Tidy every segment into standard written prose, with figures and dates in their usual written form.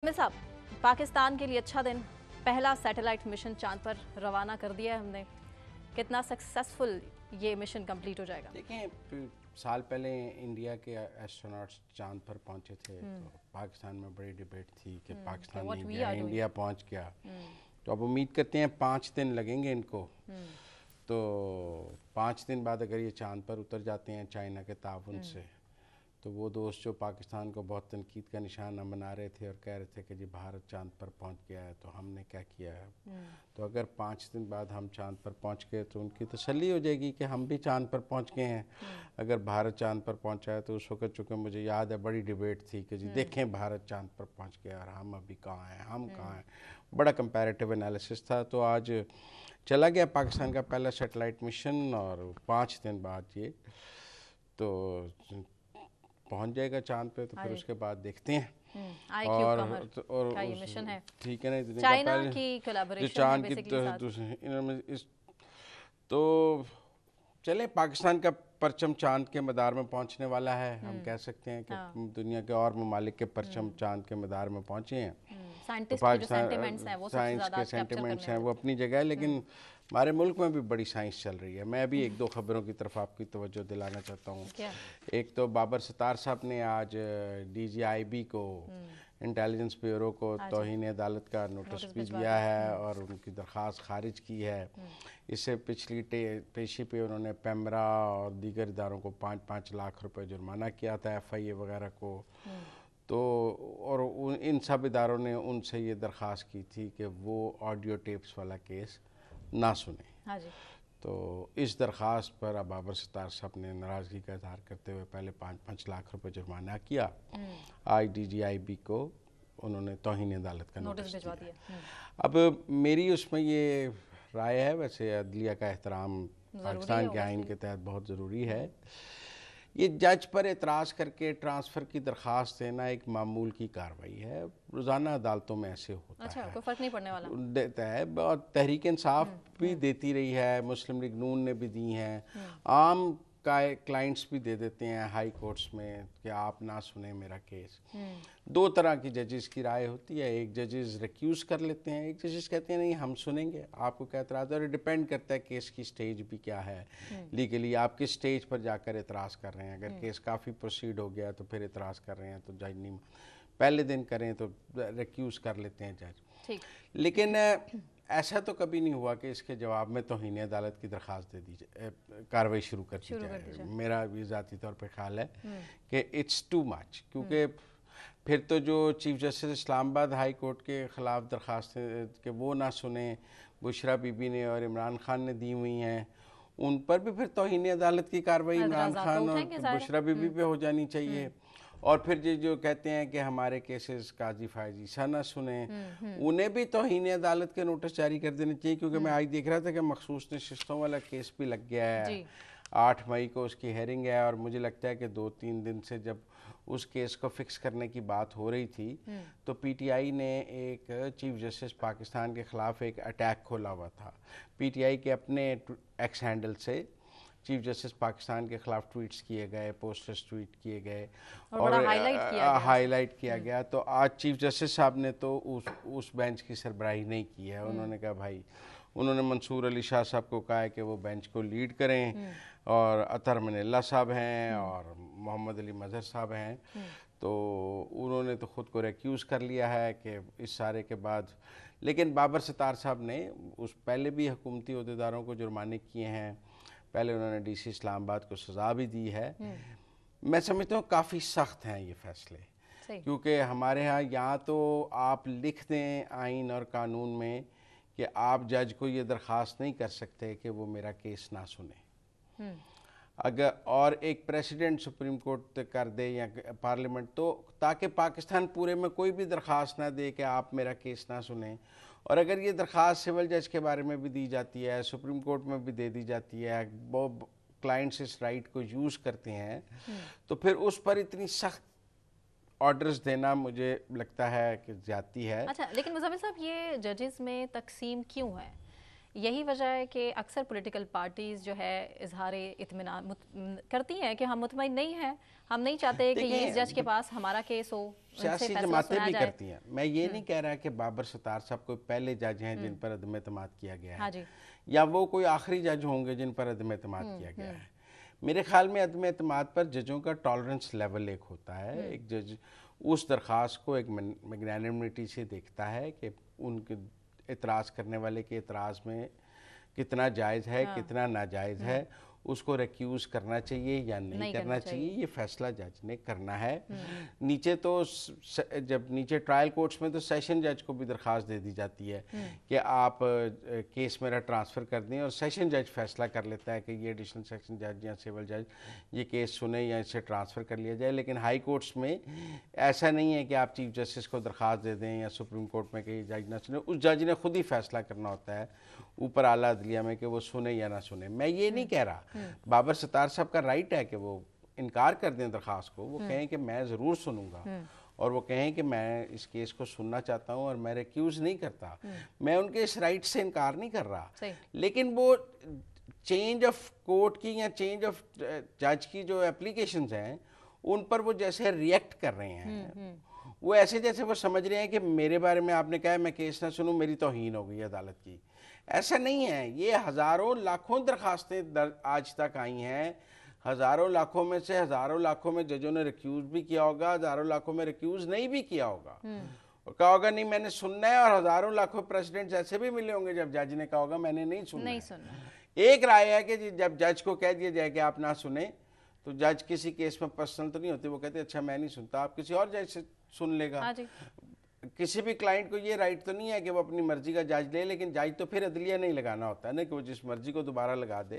मिल साहब, पाकिस्तान के लिए अच्छा दिन। पहला सैटेलाइट मिशन चांद पर रवाना कर दिया है हमने। कितना सक्सेसफुल ये मिशन कंप्लीट हो जाएगा? देखें, साल पहले इंडिया के एस्ट्रोनॉट्स चांद पर पहुंचे थे तो पाकिस्तान में बड़ी डिबेट थी कि पाकिस्तान नहीं गया, इंडिया पहुंच गया। तो अब उम्मीद करते हैं 5 दिन लगेंगे इनको। तो 5 दिन बाद अगर ये चांद पर उतर जाते हैं चाइना के ताउन से, तो वो दोस्त जो पाकिस्तान को बहुत तनकीद का निशाना बना रहे थे और कह रहे थे कि जी भारत चांद पर पहुंच गया है, तो हमने क्या किया है। तो अगर 5 दिन बाद हम चांद पर पहुंच गए तो उनकी तसल्ली हो जाएगी कि हम भी चांद पर पहुंच गए हैं। अगर भारत चांद पर पहुंचा है तो उस वक्त चूँकि मुझे याद है बड़ी डिबेट थी कि जी देखें भारत चांद पर पहुँच गया और हम अभी कहाँ हैं, हम कहाँ हैं। बड़ा कंपैरेटिव एनालिसिस था। तो आज चला गया पाकिस्तान का पहला सैटेलाइट मिशन और 5 दिन बाद ये तो पहुंच जाएगा चांद पे। तो फिर उसके बाद देखते हैं और क्या ये मिशन है, ठीक है ना, चाइना की कोलैबोरेशन है बेसिकली। तो चले पाकिस्तान का परचम चांद के मदार में पहुंचने वाला है। हम कह सकते हैं कि दुनिया के और ममालिक के परचम चांद के मदार में पहुंचे हैं। तो साइंस के सेंटिमेंट्स हैं वो अपनी जगह है, लेकिन हमारे मुल्क में भी बड़ी साइंस चल रही है। मैं भी 1-2 खबरों की तरफ आपकी तवज्जो दिलाना चाहता हूँ। एक तो बाबर सत्तार साहब ने आज DGIB को, इंटेलिजेंस ब्यूरो को तौहीन अदालत का नोटिस भी दिया है और उनकी दरख्वास्त खारिज की है। इससे पिछली पेशी पे उन्होंने पैमरा और दीगर इदारों को 5-5 लाख रुपए जुर्माना किया था, FIA वगैरह को। तो और इन सब इदारों ने उनसे ये दरख्वास्त की थी कि वो ऑडियो टेप्स वाला केस ना सुने। हाँ जी। तो इस दरख्वास्त पर अब बाबर सत्तार साहब ने नाराज़गी का इजहार करते हुए पहले 5-5 लाख रुपए जुर्माना किया। आज DGIB को उन्होंने तौहीन अदालत का नोटिस भिजवा दिया। अब मेरी उसमें ये राय है, वैसे अदलिया का एहतराम पाकिस्तान के आइन के तहत बहुत ज़रूरी है। ये जज पर एतराज़ करके ट्रांसफ़र की दरख्वास्त देना एक मामूल की कार्रवाई है। रोज़ाना अदालतों में ऐसे होता है। कोई फ़र्क नहीं पड़ने वाला देता है। और तहरीक इंसाफ भी देती रही है, मुस्लिम लीग नून ने भी दी हैं, आम क्लाइंट्स भी दे देते हैं हाई कोर्ट्स में कि आप ना सुने मेरा केस। 2 तरह की जजेस की राय होती है। एक जजेस रिक्यूज़ कर लेते हैं, एक जजेस कहते हैं नहीं हम सुनेंगे, आपको क्या एतराज़ है। और डिपेंड करता है केस की स्टेज भी क्या है लीगली, आप किस स्टेज पर जाकर एतराज़ कर रहे हैं। अगर केस काफ़ी प्रोसीड हो गया तो फिर एतराज़ कर रहे हैं तो जज नहीं, पहले दिन करें तो रिक्यूज़ कर लेते हैं जज। लेकिन ऐसा तो कभी नहीं हुआ कि इसके जवाब में तौहीन अदालत की दरख्वास्त दे दी जाए, कार्रवाई शुरू कर दी जाए। मेरा भी ज़ाती तौर पे ख्याल है कि इट्स टू मच, क्योंकि फिर तो जो chief justice Islamabad high court के ख़िलाफ़ दरख्वास्तें कि वो ना सुने, बुशरा बीबी ने और इमरान खान ने दी हुई हैं, उन पर भी फिर तौहीन अदालत की कार्रवाई इमरान खान और बुशरा बीबी पे हो जानी चाहिए। और फिर जो कहते हैं कि हमारे केसेस काजी फायजी सा ना सुने, उन्हें भी तौहीन अदालत के नोटिस जारी कर देने चाहिए। क्योंकि मैं आज देख रहा था कि मखसूस नशिस्तों वाला केस भी लग गया है। 8 मई को उसकी हेयरिंग है और मुझे लगता है कि 2-3 दिन से जब उस केस को फिक्स करने की बात हो रही थी तो PTI ने एक चीफ जस्टिस पाकिस्तान के ख़िलाफ़ एक अटैक खोला हुआ था। PTI के अपने एक्स हैंडल से चीफ जस्टिस पाकिस्तान के ख़िलाफ़ ट्वीट्स किए गए, पोस्टर्स ट्वीट किए गए और हाईलाइट किया गया। तो आज चीफ जस्टिस साहब ने तो उस बेंच की सरबराही नहीं की है। उन्होंने कहा भाई, उन्होंने मंसूर अली शाह साहब को कहा है कि वो बेंच को लीड करें और अतर मनिल्ला साहब हैं और मोहम्मद अली मजहर साहब हैं। तो उन्होंने तो ख़ुद को रिक्यूज़ कर लिया है कि इस सारे के बाद। लेकिन बाबर सत्तार साहब ने उस पहले भी हुकूमती अहदेदारों को जुर्माने किए हैं, पहले उन्होंने DC इस्लामाबाद को सज़ा भी दी है। मैं समझता हूँ काफ़ी सख्त हैं ये फैसले, क्योंकि हमारे यहाँ तो आप लिख दें आइन और कानून में कि आप जज को ये दरख्वास्त नहीं कर सकते कि वो मेरा केस ना सुने। अगर और एक प्रेसिडेंट सुप्रीम कोर्ट कर दे या पार्लियामेंट, तो ताकि पाकिस्तान पूरे में कोई भी दरख्वास्त ना दे कि आप मेरा केस ना सुने। और अगर ये दरख्वास्त सिविल जज के बारे में भी दी जाती है, सुप्रीम कोर्ट में भी दे दी जाती है, वो क्लाइंट्स इस राइट को यूज़ करते हैं, तो फिर उस पर इतनी सख्त ऑर्डर्स देना मुझे लगता है कि ज्यादती है। अच्छा, लेकिन मुज़म्मिल साहब, ये जजेस में तकसीम क्यों है? یہی وجہ ہے کہ اکثر پولیٹیکل پارٹیز جو ہے اظہار اطمینان کرتی ہیں کہ ہم مطمئن نہیں ہیں, ہم نہیں چاہتے کہ اس جج کے پاس ہمارا کیس ہو, سیاسی جماعتیں بھی کرتی ہیں. میں یہ نہیں کہہ رہا کہ بابر ستار صاحب کوئی پہلے جج ہیں جن پر عدم اعتماد کیا گیا ہے, یا وہ کوئی آخری جج ہوں گے جن پر عدم اعتماد کیا گیا ہے. میرے خیال میں عدم اعتماد پر ججوں کا ٹالرنس لیول ایک ہوتا ہے. ایک جج اس درخواست کو ایک میگنانمٹی سے دیکھتا ہے کہ ان کے اعتراض کرنے والے کے اعتراض میں کتنا جائز ہے, کتنا ناجائز ہے, اس کو ریکیوز کرنا چاہیے یا نہیں کرنا چاہیے, یہ فیصلہ جج نے کرنا ہے. نیچے تو جب نیچے ٹرائل کورٹس میں تو سیشن جج کو بھی درخواست دے دی جاتی ہے کہ آپ کیس میرا ٹرانسفر کر دیں, اور سیشن جج فیصلہ کر لیتا ہے کہ یہ ایڈیشنل سیکشن جج یا سول جج یہ کیس سنے یا اسے ٹرانسفر کر لیا جائے. لیکن ہائی کورٹس میں ایسا نہیں ہے کہ آپ چیف جسٹس کو درخواست دے دیں یا سپریم کورٹ میں کہ یہ جج نہ سنے, اس جج نے خود ہی فیصلہ کرنا ہوتا ہے اوپر اعلیٰ عدلیہ میں کہ وہ سنے یا نہ سنے. میں یہ نہیں کہہ رہا, بابر ستار صاحب کا رائٹ ہے کہ وہ انکار کر دیں درخواست کو, وہ کہیں کہ میں ضرور سنوں گا, اور وہ کہیں کہ میں اس کیس کو سننا چاہتا ہوں اور میں ریکیوز نہیں کرتا. میں ان کے اس رائٹ سے انکار نہیں کر رہا, لیکن وہ چینج آف کورٹ کی یا چینج آف جج کی جو اپلیکیشنز ہیں ان پر وہ جیسے ریئیکٹ کر رہے ہیں, وہ ایسے جیسے وہ سمجھ رہے ہیں کہ میرے بارے میں آپ نے کہا ہے میں کیس نہ سنوں, میری توہین ہو گئی عدالت کی. ایسا نہیں ہے. یہ ہزاروں لاکھوں درخواستیں آج تک آئی ہیں, ہزاروں لاکھوں میں سے ہزاروں لاکھوں میں ججوں نے ریکیوز بھی کیا ہوگا, ہزاروں لاکھوں میں ریکیوز نہیں بھی کیا ہوگا, اور کہا ہوگا نہیں میں نے سننا ہے, اور ہزاروں لاکھوں پریسیڈنٹس ایسے بھی ملے ہوں گے جب جج نے کہا ہوگا میں نے نہیں سننا. ایک رائے ہے کہ جب جج کو کہہ دیا جائے کہ آپ نہ سنیں تو جج کسی کیس میں پرسنل تو نہیں ہوتے, وہ کہتے اچھا میں نہیں سنتا, آپ کسی اور جج سے سن لے گا. کسی بھی کلائنٹ کو یہ رائٹ تو نہیں ہے کہ وہ اپنی مرضی کا جج لے, لیکن جج تو پھر عدلیہ نہیں لگانا ہوتا ہے نا کہ وہ جس مرضی کو دوبارہ لگا دے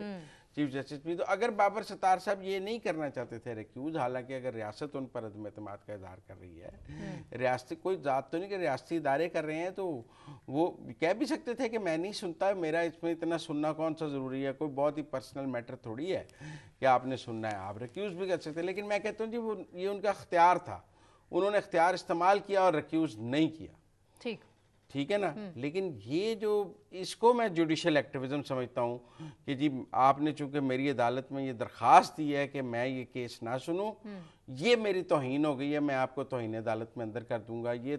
چیف جسٹس بھی. تو اگر بابر ستار صاحب یہ نہیں کرنا چاہتے تھے ریکیوز, حالانکہ اگر ریاست ان پر عدم اعتماد کا اظہار کر رہی ہے, ریاستی کوئی ذات تو نہیں کہ ریاستی ادارے کر رہے ہیں, تو وہ کہہ بھی سکتے تھے کہ میں نہیں سنتا, میرا اس میں اتنا سننا کون سا ضروری ہے, کوئی بہت ہی پرسنل میٹر تھوڑی ہے کہ آپ نے سننا ہے, آپ ریکیوز بھی کر سکتے. لیکن میں کہتا ہوں جی وہ یہ ان کا اختیار تھا, انہوں نے اختیار استعمال کیا اور ریکیوز نہیں کیا. ٹھیک ہے نا. لیکن یہ جو اس کو میں جوڈیشل ایکٹیویزم سمجھتا ہوں کہ جی آپ نے چونکہ میری عدالت میں یہ درخواست دی ہے کہ میں یہ کیس نہ سنوں, یہ میری توہین ہو گئی ہے, میں آپ کو توہین عدالت میں اندر کر دوں گا, یہ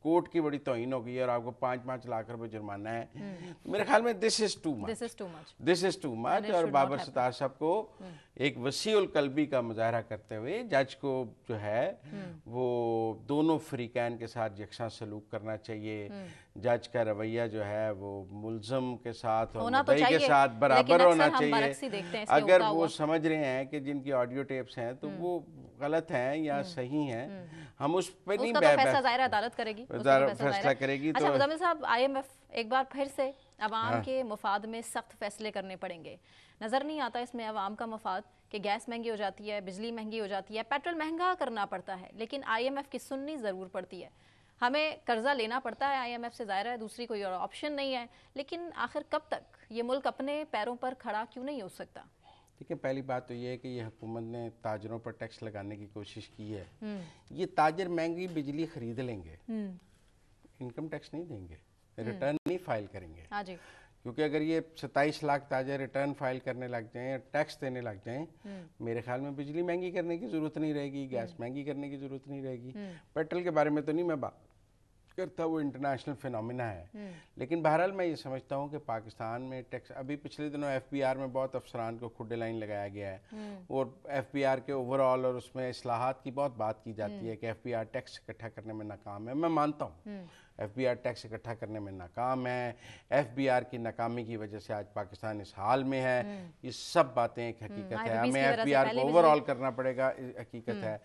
کورٹ کی بڑی توہین ہو گئی ہے اور آپ کو 5 لاکھ روپے جرمانہ ہے. میرے خیال میں دس از ٹو مچ. اور بابر ستار صاحب کو ایک وسیع القلبی کا مظاہرہ کرتے ہوئے جج کو جو ہے وہ دونوں فریقین کے ساتھ یکساں سلوک کرنا چاہیے. جج کا رویہ جو ہے وہ ملزم کے ساتھ اور مدعی کے ساتھ برابر ہونا چاہیے. اگر وہ سمجھ رہے ہیں کہ جن کی آڈیو ٹیپس ہیں تو وہ غلط ہیں یا صحیح ہیں, ہم اس پہ نہیں عدالت کرے گی, فیصلہ کرے گی. اچھا مزمل صاحب, IMF ایک بار پھر سے عوام کے مفاد میں سخت فیصلے کرنے پڑیں گے. نظر نہیں آتا اس میں عوام کا مفاد کہ گیس مہنگی ہو جاتی ہے, بجلی مہنگی ہو جاتی ہے, پیٹرول مہنگا کرنا پڑتا ہے, لیکن IMF کی سننی ضرور پڑتی ہے. ہمیں قرضہ لینا پڑتا ہے IMF سے, ظاہر ہے دوسری کوئی اور آپشن نہیں ہے, لیکن آخر کب تک یہ ملک اپنے پیروں پر کھڑا کیوں نہیں ہو سکتا؟ دیکھیں پہلی بات تو یہ ہے کہ یہ حکومت نے تاجروں پر ٹیکس لگانے کی کوشش کی ہے. یہ تاجر مہنگی بجلی خرید لیں گے, انکم ٹیکس نہیں دیں گے, ریٹرن نہیں فائل کریں گے. کیونکہ اگر یہ 27 لاکھ تاجر ریٹرن فائل کرنے لگ جائیں, ٹیکس دینے لگ جائیں, میرے خیال میں بجلی مہنگی کرنے کی ضرورت نہیں رہے گی, گیس مہنگی کرنے کی ضرورت نہیں رہے گی. پیٹرول کے بارے میں تو نہیں میں بات کرتا, وہ انٹرنیشنل فینومینا ہے. لیکن بہرحال میں یہ سمجھتا ہوں کہ پاکستان میں ٹیکس, ابھی پچھلے دنوں FBR میں بہت افسران کو کھڈے لائن لگایا گیا ہے, اور FBR کے اوور آل اور اس میں اصلاحات کی بہت بات کی جاتی ہے کہ FBR ٹیکس اکٹھا کرنے میں ناکام ہے. میں مانتا ہوں FBR ٹیکس اکٹھا کرنے میں ناکام ہے, FBR کی ناکامی کی وجہ سے آج پاکستان اس حال میں ہے. یہ سب باتیں ایک حقیقت ہے, ہمیں FBR کو اوور آل کرنا پڑے گا, حقیقت ہے.